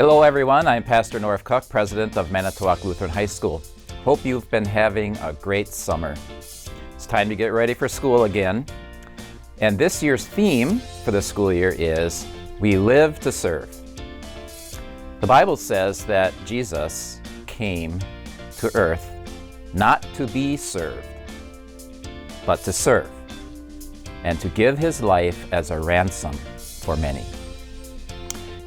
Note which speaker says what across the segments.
Speaker 1: Hello everyone, I'm Pastor Norv Cook, President of Manitowoc Lutheran High School. Hope you've been having a great summer. It's time to get ready for school again. And this year's theme for the school year is, We Live to Serve. The Bible says that Jesus came to earth not to be served, but to serve, and to give his life as a ransom for many.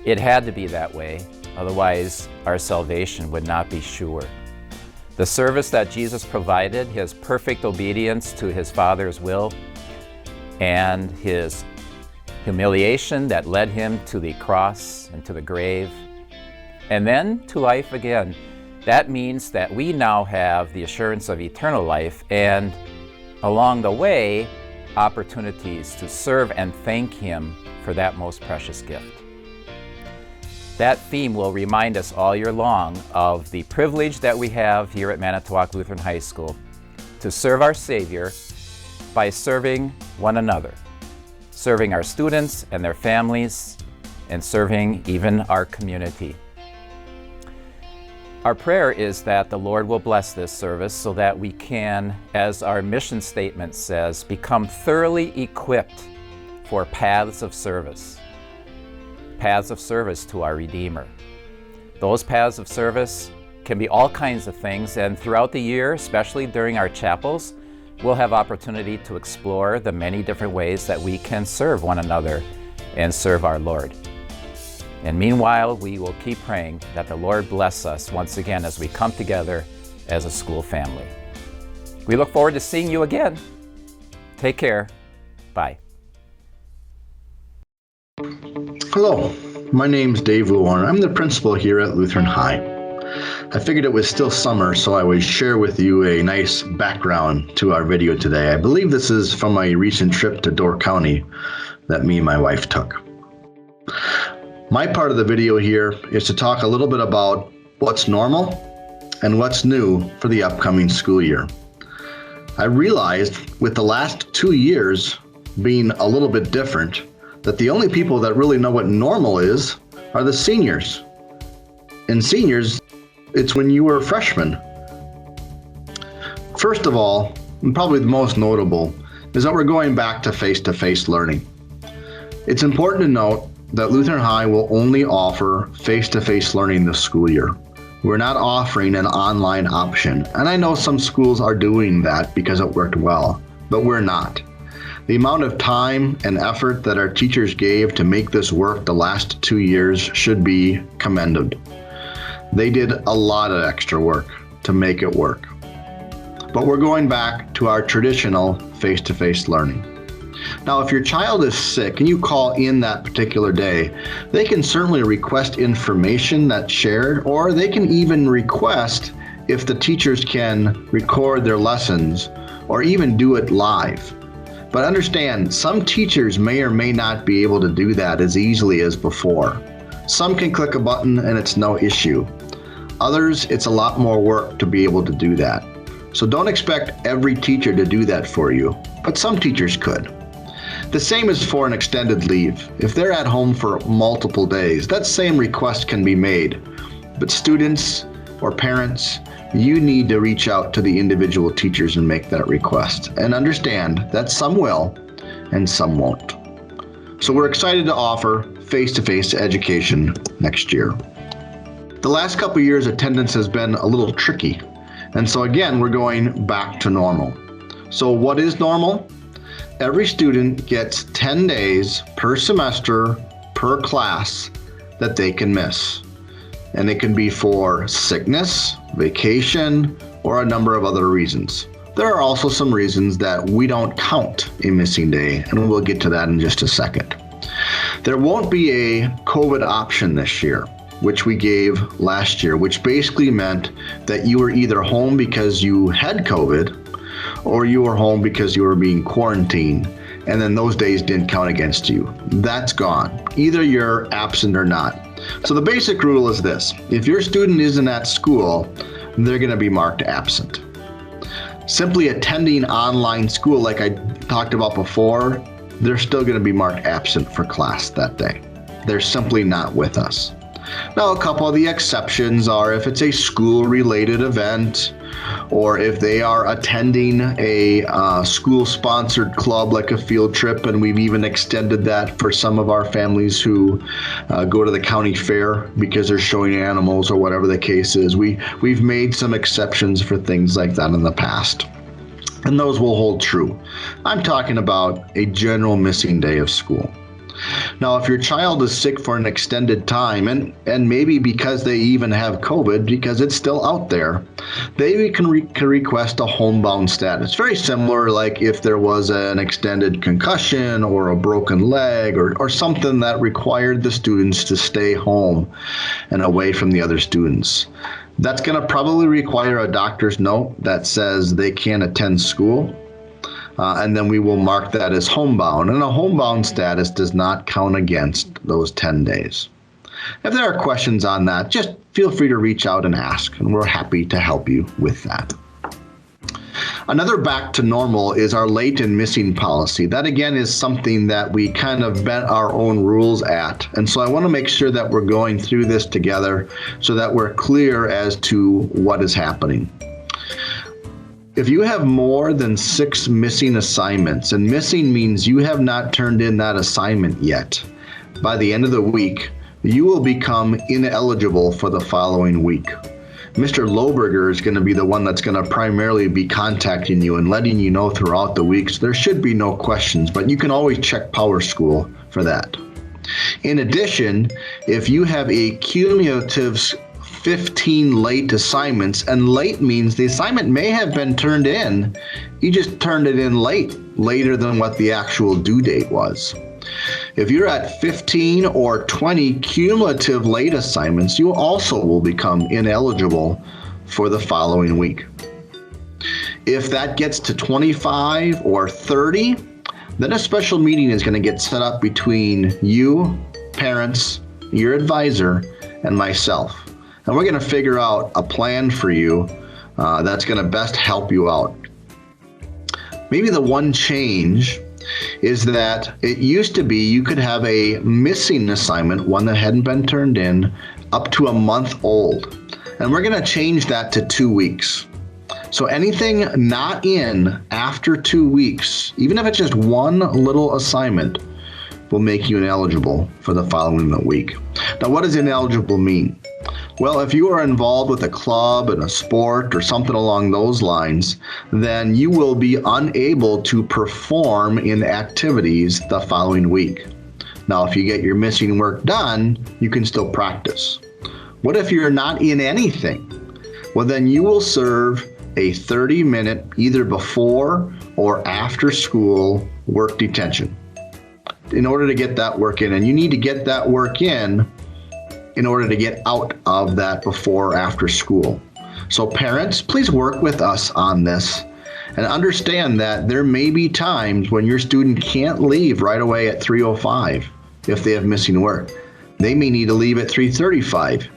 Speaker 1: It had to be that way, otherwise our salvation would not be sure. The service that Jesus provided, his perfect obedience to his Father's will, and his humiliation that led him to the cross and to the grave, and then to life again. That means that we now have the assurance of eternal life, and along the way, opportunities to serve and thank him for that most precious gift. That theme will remind us all year long of the privilege that we have here at Manitowoc Lutheran High School to serve our Savior by serving one another, serving our students and their families, and serving even our community. Our prayer is that the Lord will bless this service so that we can, as our mission statement says, become thoroughly equipped for paths of service to our Redeemer. Those paths of service can be all kinds of things, and throughout the year, especially during our chapels, we'll have opportunity to explore the many different ways that we can serve one another and serve our Lord. And meanwhile, we will keep praying that the Lord bless us once again as we come together as a school family. We look forward to seeing you again. Take care. Bye.
Speaker 2: Hello, my name's Dave Warner. I'm the principal here at Lutheran High. I figured it was still summer, so I would share with you a nice background to our video today. I believe this is from a recent trip to Door County that me and my wife took. My part of the video here is to talk a little bit about what's normal and what's new for the upcoming school year. I realized with the last 2 years being a little bit different, that the only people that really know what normal is are the seniors. And seniors, it's when you were a freshman. First of all, and probably the most notable, is that we're going back to face-to-face learning. It's important to note that Lutheran High will only offer face-to-face learning this school year. We're not offering an online option, and I know some schools are doing that because it worked well, but we're not. The amount of time and effort that our teachers gave to make this work the last 2 years should be commended. They did a lot of extra work to make it work. But we're going back to our traditional face-to-face learning. Now, if your child is sick and you call in that particular day, they can certainly request information that's shared, or they can even request if the teachers can record their lessons or even do it live. But understand, some teachers may or may not be able to do that as easily as before. Some can click a button and it's no issue. Others, it's a lot more work to be able to do that. So don't expect every teacher to do that for you, but some teachers could. The same is for an extended leave. If they're at home for multiple days, that same request can be made. But students or parents, you need to reach out to the individual teachers and make that request. And understand that some will and some won't. So we're excited to offer face-to-face education next year. The last couple of years, attendance has been a little tricky. And so again, we're going back to normal. So what is normal? Every student gets 10 days per semester per class that they can miss. And it can be for sickness, vacation, or a number of other reasons. There are also some reasons that we don't count a missing day, and we'll get to that in just a second. There won't be a COVID option this year, which we gave last year, which basically meant that you were either home because you had COVID, or you were home because you were being quarantined, and then those days didn't count against you. That's gone. Either you're absent or not. So the basic rule is this: if your student isn't at school, they're going to be marked absent. Simply attending online school, like I talked about before, they're still going to be marked absent for class that day. They're simply not with us. Now, a couple of the exceptions are if it's a school-related event, or if they are attending a school-sponsored club like a field trip, and we've even extended that for some of our families who go to the county fair because they're showing animals or whatever the case is. We've made some exceptions for things like that in the past, and those will hold true. I'm talking about a general missing day of school. Now, if your child is sick for an extended time, and maybe because they even have COVID, because it's still out there, they can request a homebound status. Very similar, like if there was an extended concussion or a broken leg or something that required the students to stay home and away from the other students. That's going to probably require a doctor's note that says they can't attend school. And then we will mark that as homebound. And a homebound status does not count against those 10 days. If there are questions on that, just feel free to reach out and ask, and we're happy to help you with that. Another back to normal is our late and missing policy. That again is something that we kind of bent our own rules at. And so I want to make sure that we're going through this together so that we're clear as to what is happening. If you have more than 6 missing assignments, and missing means you have not turned in that assignment yet, by the end of the week, you will become ineligible for the following week. Mr. Lohberger is going to be the one that's going to primarily be contacting you and letting you know throughout the week. So there should be no questions, but you can always check Power School for that. In addition, if you have a cumulative 15 late assignments, and late means the assignment may have been turned in, you just turned it in later than what the actual due date was. If you're at 15 or 20 cumulative late assignments, you also will become ineligible for the following week. If that gets to 25 or 30, then a special meeting is going to get set up between you, parents, your advisor, and myself. And we're going to figure out a plan for you that's going to best help you out. Maybe the one change is that it used to be you could have a missing assignment, one that hadn't been turned in, up to a month old. And we're going to change that to 2 weeks. So anything not in after 2 weeks, even if it's just one little assignment, will make you ineligible for the following week. Now, what does ineligible mean? Well, if you are involved with a club and a sport or something along those lines, then you will be unable to perform in activities the following week. Now, if you get your missing work done, you can still practice. What if you're not in anything? Well, then you will serve a 30-minute either before or after school work detention in order to get that work in. And you need to get that work in order to get out of that before or after school. So parents, please work with us on this and understand that there may be times when your student can't leave right away at 3:05 if they have missing work. They may need to leave at 3:35.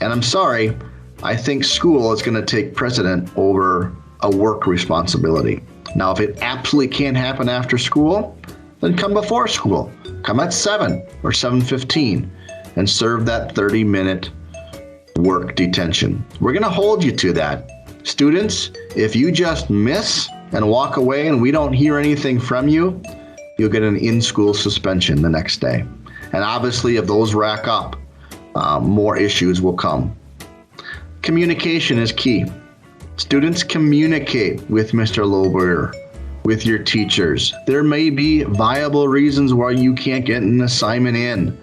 Speaker 2: And I'm sorry, I think school is going to take precedent over a work responsibility. Now, if it absolutely can't happen after school, then come before school. Come at 7 or 7:15. and serve that 30-minute work detention. We're going to hold you to that. Students, if you just miss and walk away and we don't hear anything from you, you'll get an in-school suspension the next day. And obviously, if those rack up, more issues will come. Communication is key. Students, communicate with Mr. Lohberger, with your teachers. There may be viable reasons why you can't get an assignment in.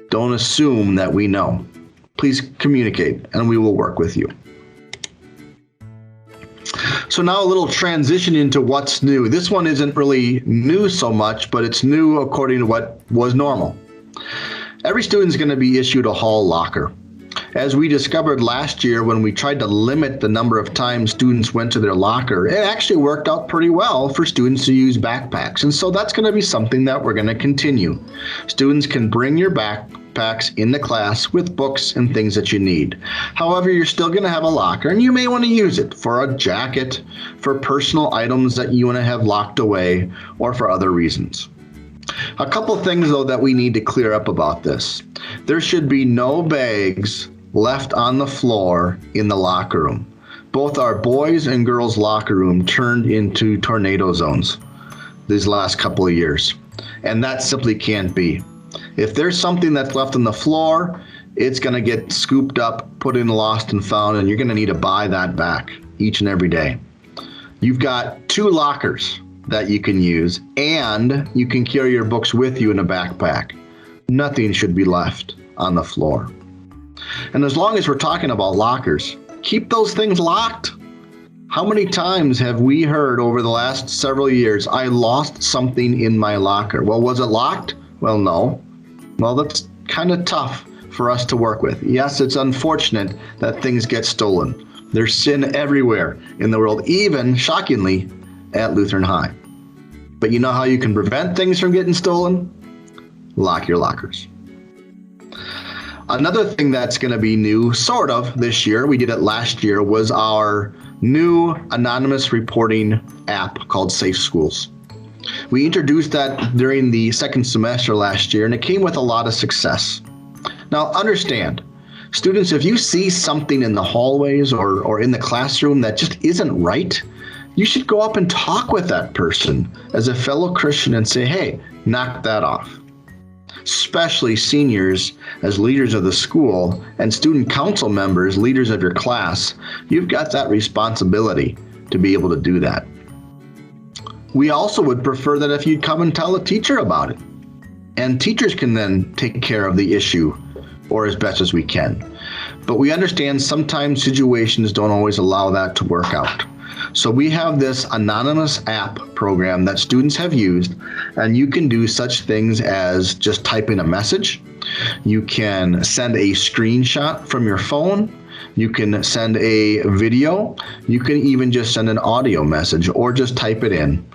Speaker 2: Don't assume that we know. Please communicate, and we will work with you. So now a little transition into what's new. This one isn't really new so much, but it's new according to what was normal. Every student is going to be issued a hall locker. As we discovered last year when we tried to limit the number of times students went to their locker, it actually worked out pretty well for students to use backpacks. And so that's going to be something that we're going to continue. Students can bring your backpacks into class with books and things that you need. However, you're still going to have a locker, and you may want to use it for a jacket, for personal items that you want to have locked away, or for other reasons. A couple things, though, that we need to clear up about this. There should be no bags left on the floor in the locker room. Both our boys and girls locker room turned into tornado zones these last couple of years. And that simply can't be. If there's something that's left on the floor, it's going to get scooped up, put in lost and found, and you're going to need to buy that back each and every day. You've got 2 lockers that you can use, and you can carry your books with you in a backpack. Nothing should be left on the floor. And as long as we're talking about lockers, keep those things locked. How many times have we heard over the last several years, I lost something in my locker? Well, was it locked? Well, no. Well, that's kind of tough for us to work with. Yes, it's unfortunate that things get stolen. There's sin everywhere in the world, even, shockingly, at Lutheran High. But you know how you can prevent things from getting stolen? Lock your lockers. Another thing that's going to be new, sort of, this year, we did it last year, was our new anonymous reporting app called Safe Schools. We introduced that during the second semester last year, and it came with a lot of success. Now, understand, students, if you see something in the hallways or in the classroom that just isn't right, you should go up and talk with that person as a fellow Christian and say, hey, knock that off. Especially seniors as leaders of the school and student council members, leaders of your class, you've got that responsibility to be able to do that. We also would prefer that if you'd come and tell a teacher about it, and teachers can then take care of the issue, or as best as we can. But we understand sometimes situations don't always allow that to work out. So we have this anonymous app program that students have used, and you can do such things as just type in a message. You can send a screenshot from your phone. You can send a video. You can even just send an audio message or just type it in.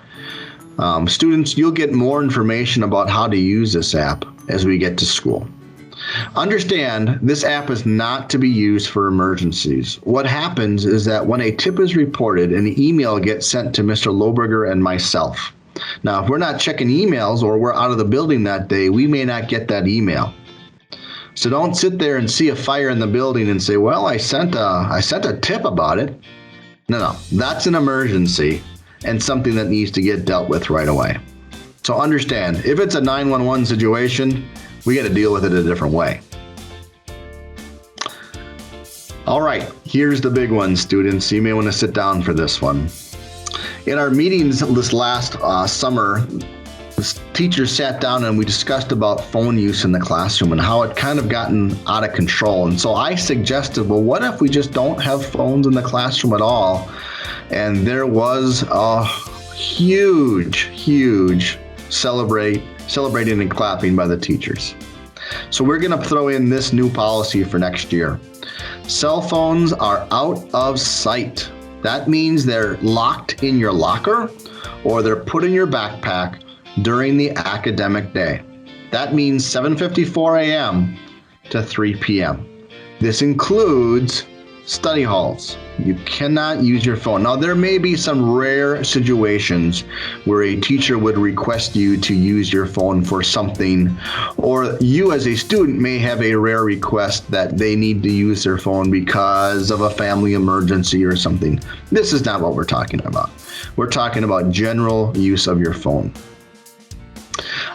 Speaker 2: Students, you'll get more information about how to use this app as we get to school. Understand, this app is not to be used for emergencies. What happens is that when a tip is reported, an email gets sent to Mr. Lohberger and myself. Now, if we're not checking emails or we're out of the building that day, we may not get that email. So don't sit there and see a fire in the building and say, well, I sent a tip about it. No, that's an emergency and something that needs to get dealt with right away. So understand, if it's a 911 situation, we got to deal with it a different way. All right, here's the big one, students. You may want to sit down for this one. In our meetings this last summer, the teachers sat down and we discussed about phone use in the classroom and how it kind of gotten out of control. And so I suggested, well, what if we just don't have phones in the classroom at all? And there was a huge celebrating and clapping by the teachers. So we're going to throw in this new policy for next year. Cell phones are out of sight. That means they're locked in your locker or they're put in your backpack during the academic day. That means 7:54 a.m. to 3 p.m. This includes study halls. You cannot use your phone. Now, there may be some rare situations where a teacher would request you to use your phone for something, or you as a student may have a rare request that they need to use their phone because of a family emergency or something. This is not what we're talking about. We're talking about general use of your phone.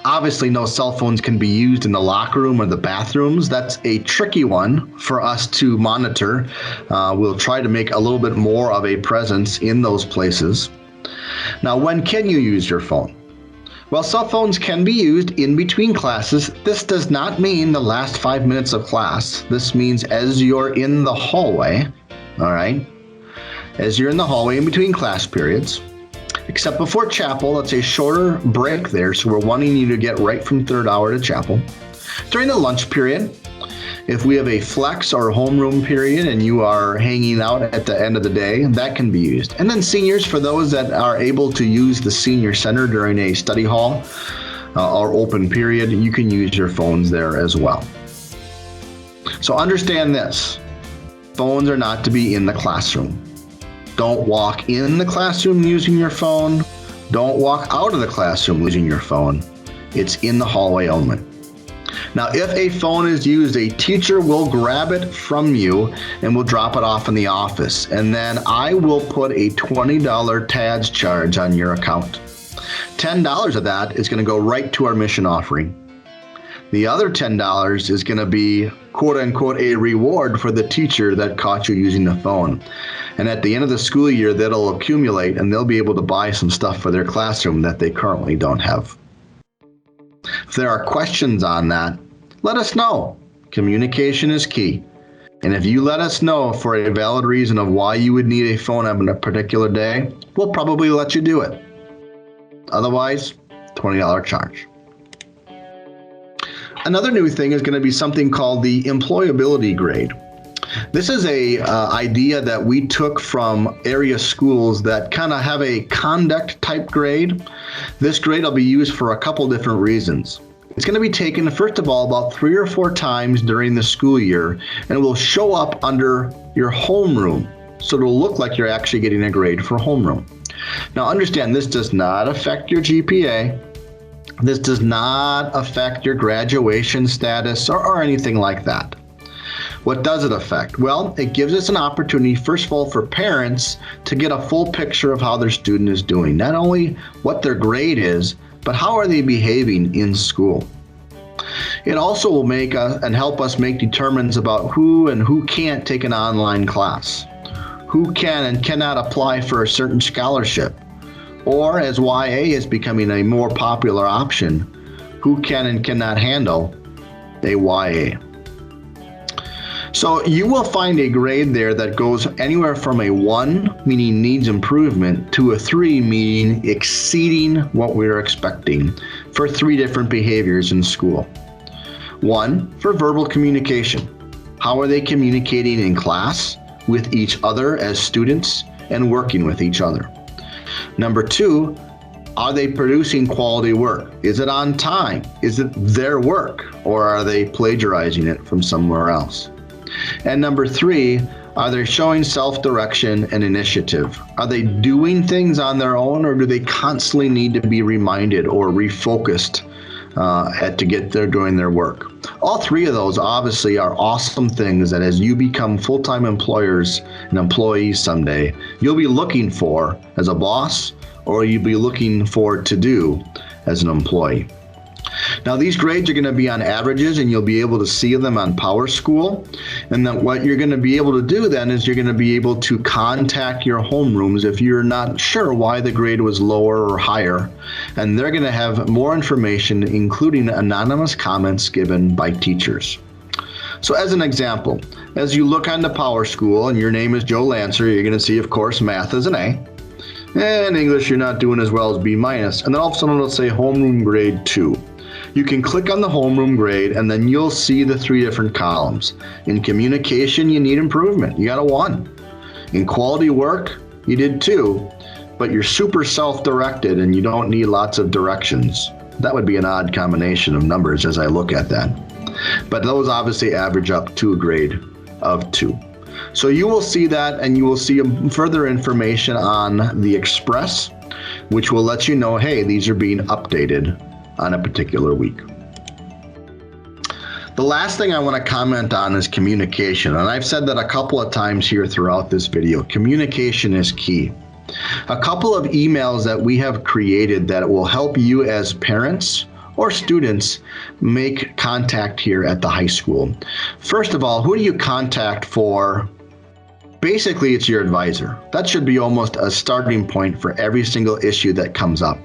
Speaker 2: Obviously, no cell phones can be used in the locker room or the bathrooms. That's a tricky one for us to monitor. We'll try to make a little bit more of a presence in those places. Now, when can you use your phone? Well, cell phones can be used in between classes. This does not mean the last 5 minutes of class. This means as you're in the hallway, all right? As you're in the hallway in between class periods. Except before chapel, it's a shorter break there, so we're wanting you to get right from third hour to chapel. During the lunch period, if we have a flex or homeroom period and you are hanging out at the end of the day, that can be used. And then seniors, for those that are able to use the senior center during a study hall or open period, you can use your phones there as well. So understand this, phones are not to be in the classroom. Don't walk in the classroom using your phone. Don't walk out of the classroom using your phone. It's in the hallway only. Now, if a phone is used, a teacher will grab it from you and will drop it off in the office. And then I will put a $20 TADS charge on your account. $10 of that is going to go right to our mission offering. The other $10 is going to be, quote unquote, a reward for the teacher that caught you using the phone. And at the end of the school year, that'll accumulate and they'll be able to buy some stuff for their classroom that they currently don't have. If there are questions on that, let us know. Communication is key. And if you let us know for a valid reason of why you would need a phone on a particular day, we'll probably let you do it. Otherwise, $20 charge. Another new thing is going to be something called the Employability Grade. This is a idea that we took from area schools that kind of have a conduct type grade. This grade will be used for a couple different reasons. It's going to be taken, first of all, about 3 or 4 times during the school year, and it will show up under your homeroom. So it'll look like you're actually getting a grade for homeroom. Now understand, this does not affect your GPA. This does not affect your graduation status or anything like that. What does it affect? Well, it gives us an opportunity, first of all, for parents to get a full picture of how their student is doing. Not only what their grade is, but how are they behaving in school. It also will make us and help us make determinants about who and who can't take an online class, who can and cannot apply for a certain scholarship, or as YA is becoming a more popular option, who can and cannot handle a YA. So you will find a grade there that goes anywhere from a 1, meaning needs improvement, to a 3, meaning exceeding what we're expecting for 3 different behaviors in school. 1, for verbal communication. How are they communicating in class, with each other as students, and working with each other? Number 2, are they producing quality work? Is it on time? Is it their work? Or are they plagiarizing it from somewhere else? And number 3, are they showing self-direction and initiative? Are they doing things on their own, or do they constantly need to be reminded or refocused to get there doing their work? All 3 of those obviously are awesome things that as you become full-time employers and employees someday, you'll be looking for as a boss, or you'll be looking for to do as an employee. Now these grades are going to be on averages, and you'll be able to see them on PowerSchool. And then what you're going to be able to do then is you're going to be able to contact your homerooms if you're not sure why the grade was lower or higher. And they're going to have more information, including anonymous comments given by teachers. So as an example, as you look on the PowerSchool and your name is Joe Lancer, you're going to see, of course, math is an A. And English, you're not doing as well as B-. And then all of a sudden it'll say homeroom grade 2. You can click on the homeroom grade, and then you'll see the 3 different columns. In communication, you need improvement. You got a 1. In quality work, you did 2, but you're super self-directed and you don't need lots of directions. That would be an odd combination of numbers as I look at that. But those obviously average up to a grade of 2. So you will see that, and you will see further information on the Express, which will let you know, hey, these are being updated on a particular week. The last thing I want to comment on is communication. And I've said that a couple of times here throughout this video. Communication is key. A couple of emails that we have created that will help you as parents or students make contact here at the high school. First of all, who do you contact for? Basically, it's your advisor. That should be almost a starting point for every single issue that comes up.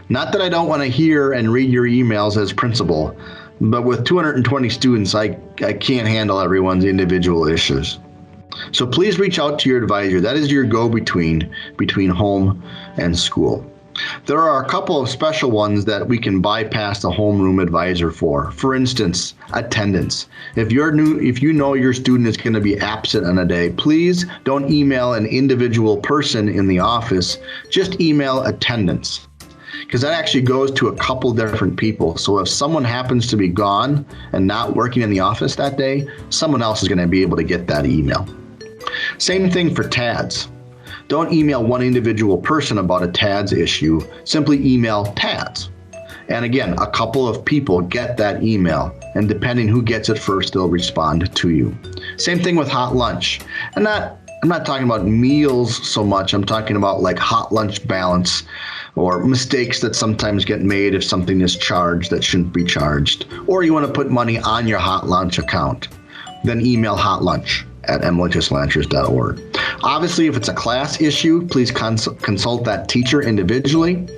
Speaker 2: Not that I don't want to hear and read your emails as principal, but with 220 students, I can't handle everyone's individual issues. So please reach out to your advisor. That is your go-between between home and school. There are a couple of special ones that we can bypass the homeroom advisor for. For instance, attendance. If you know your student is going to be absent on a day, please don't email an individual person in the office. Just email attendance, because that actually goes to a couple different people. So if someone happens to be gone and not working in the office that day, someone else is going to be able to get that email. Same thing for TADS. Don't email one individual person about a TADS issue. Simply email TADS. And again, a couple of people get that email, and depending who gets it first, they'll respond to you. Same thing with hot lunch. I'm not talking about meals so much. I'm talking about like hot lunch balance or mistakes that sometimes get made if something is charged that shouldn't be charged. Or you want to put money on your hot lunch account. Then email hotlunch@mlhslanchers.org. Obviously, if it's a class issue, please consult that teacher individually.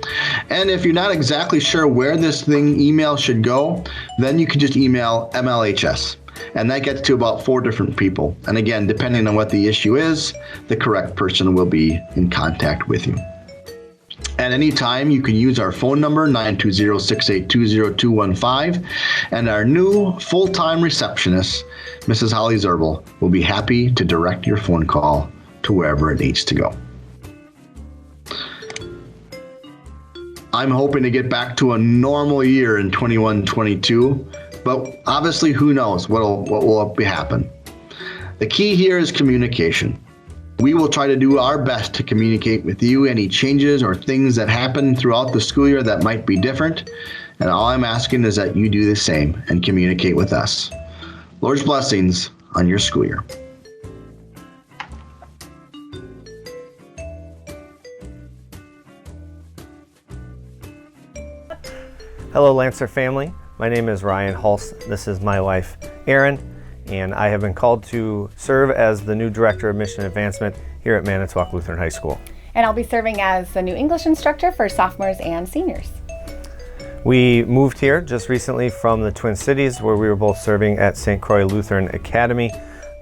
Speaker 2: And if you're not exactly sure where this email should go, then you can just email MLHS. And that gets to about 4 different people. And again, depending on what the issue is, the correct person will be in contact with you. At any time, you can use our phone number, 920-682-0215, and our new full-time receptionist, Mrs. Holly Zerbel, will be happy to direct your phone call to wherever it needs to go. I'm hoping to get back to a normal year in 21-22, but obviously who knows what will happen. The key here is communication. We will try to do our best to communicate with you any changes or things that happen throughout the school year that might be different. And all I'm asking is that you do the same and communicate with us. Lord's blessings on your school year.
Speaker 3: Hello, Lancer family. My name is Ryan Hulse. This is my wife, Erin, and I have been called to serve as the new Director of Mission Advancement here at Manitowoc Lutheran High School.
Speaker 4: And I'll be serving as the new English instructor for sophomores and seniors.
Speaker 3: We moved here just recently from the Twin Cities, where we were both serving at St. Croix Lutheran Academy.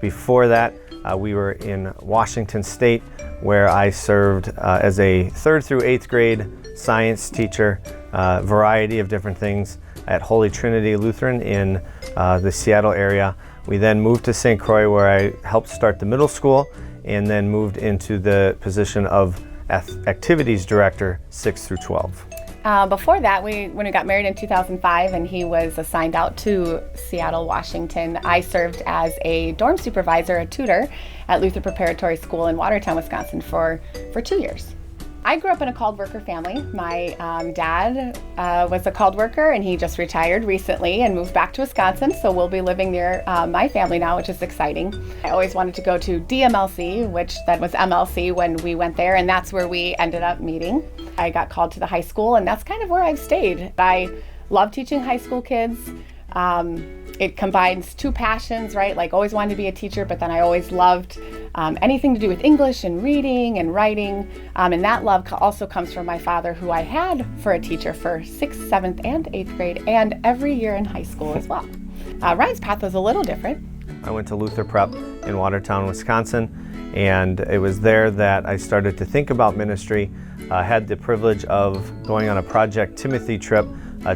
Speaker 3: Before that, we were in Washington State, where I served as a 3rd through 8th grade science teacher, variety of different things at Holy Trinity Lutheran in the Seattle area. We then moved to St. Croix, where I helped start the middle school, and then moved into the position of activities director 6 through 12.
Speaker 4: Before that, when we got married in 2005 and he was assigned out to Seattle, Washington, I served as a dorm supervisor, a tutor at Luther Preparatory School in Watertown, Wisconsin for 2 years. I grew up in a called worker family. My dad was a called worker, and he just retired recently and moved back to Wisconsin, so we'll be living near my family now, which is exciting. I always wanted to go to DMLC, which then was MLC when we went there, and that's where we ended up meeting. I got called to the high school, and that's kind of where I've stayed. I love teaching high school kids. It combines 2 passions, right? Like always wanted to be a teacher, but then I always loved anything to do with English and reading and writing. And that love also comes from my father, who I had for a teacher for 6th, 7th, and 8th grade, and every year in high school as well. Ryan's path was a little different.
Speaker 3: I went to Luther Prep in Watertown, Wisconsin, and it was there that I started to think about ministry. I had the privilege of going on a Project Timothy trip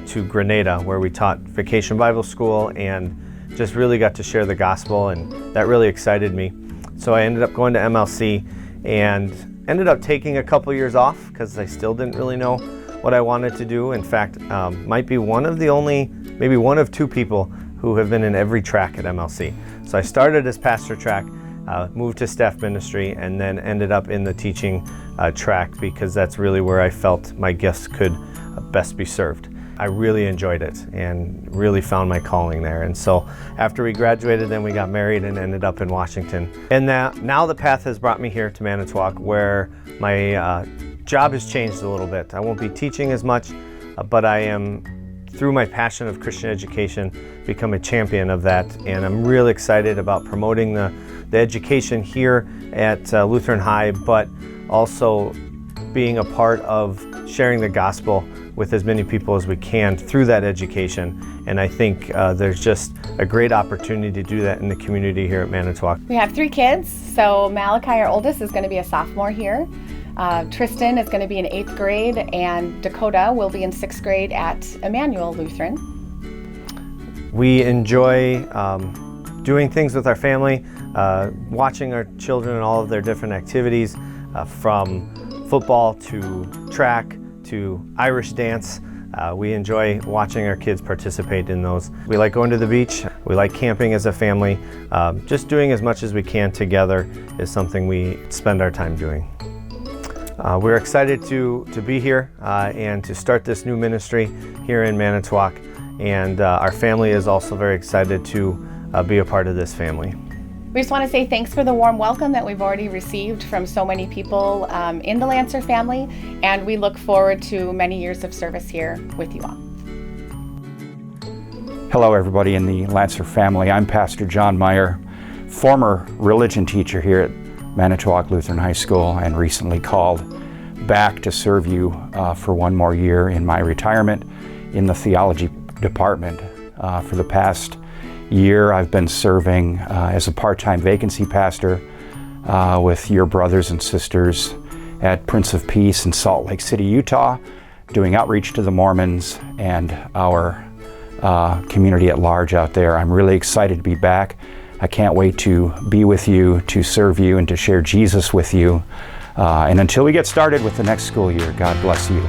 Speaker 3: to Grenada, where we taught Vacation Bible School and just really got to share the gospel, and that really excited me. So I ended up going to MLC and ended up taking a couple years off because I still didn't really know what I wanted to do. In fact, might be one of 2 people who have been in every track at MLC. So I started as pastor track, moved to staff ministry, and then ended up in the teaching track because that's really where I felt my gifts could best be served. I really enjoyed it and really found my calling there. And so after we graduated, then we got married and ended up in Washington. And now the path has brought me here to Manitowoc, where my job has changed a little bit. I won't be teaching as much, but I am, through my passion of Christian education, become a champion of that. And I'm really excited about promoting the education here at Lutheran High, but also being a part of sharing the gospel with as many people as we can through that education. And I think there's just a great opportunity to do that in the community here at Manitowoc.
Speaker 4: We have 3 kids. So Malachi, our oldest, is going to be a sophomore here. Tristan is going to be in 8th grade, and Dakota will be in 6th grade at Emmanuel Lutheran.
Speaker 3: We enjoy doing things with our family, watching our children and all of their different activities, from football to track to Irish dance. We enjoy watching our kids participate in those. We like going to the beach. We like camping as a family. Just doing as much as we can together is something we spend our time doing. We're excited to be here and to start this new ministry here in Manitowoc, and our family is also very excited to be a part of this family.
Speaker 4: We just want to say thanks for the warm welcome that we've already received from so many people in the Lancer family, and we look forward to many years of service here with you all.
Speaker 5: Hello everybody in the Lancer family. I'm Pastor John Meyer, former religion teacher here at Manitowoc Lutheran High School, and recently called back to serve you for one more year in my retirement in the theology department. For the past year, I've been serving as a part-time vacancy pastor with your brothers and sisters at Prince of Peace in Salt Lake City, Utah, doing outreach to the Mormons and our community at large out there. I'm really excited to be back. I can't wait to be with you, to serve you, and to share Jesus with you. And until we get started with the next school year, God bless you.